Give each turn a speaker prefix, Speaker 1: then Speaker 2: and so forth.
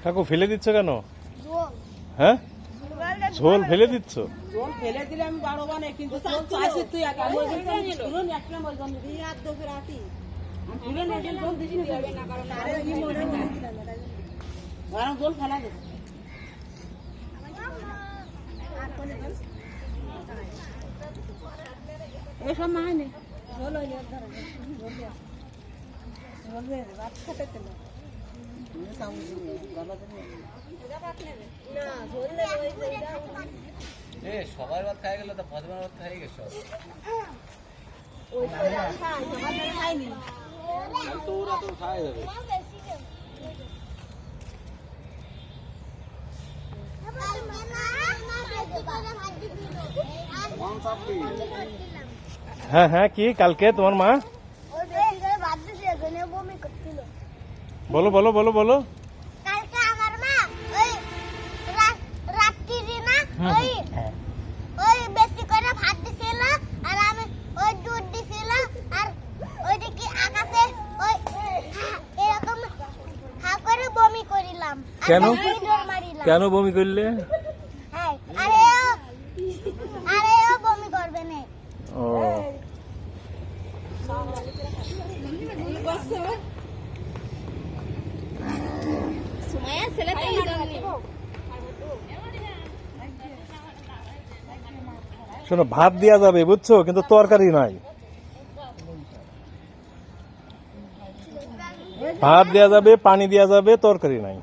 Speaker 1: কাকু ফেলে দিচ্ছ কেন? হ্যাঁ, ঝোল ফেলে দিচ্ছ?
Speaker 2: ঝোল ফেলে দিলে আমি বাড়ো বানে, কিন্তু তুই গরম জল ফেলা দেবে। এসব মাইনে ঝোল হইলে ভাত খেতে তেল
Speaker 3: সবার ভাত খাই গেল তো ফজমার ভাত খাই গেছ তো ওরা তো খাই যাবে।
Speaker 1: হ্যাঁ হ্যাঁ, কি কালকে তোমার মা? বলো বলো বলো বলো।
Speaker 4: কালকে আমার মা ওই রাত্রি না ওই বেশি করে ভাত দিছিল, আর আমি ওই দুধ দিছিল, আর ওইদিকে আকাশে ওই এরকম হা করে বমি করিলাম।
Speaker 1: কেন কেন বমি করলে?
Speaker 4: হ্যাঁ, আরে ও বমি করবে না।
Speaker 1: ও
Speaker 4: সুমাইয়া ছেলে তো
Speaker 1: শোনো, ভাত দেওয়া যাবে বুঝছো, কিন্তু তরকারি নাই। ভাত দেওয়া যাবে, পানি দেওয়া যাবে, তরকারি নাই।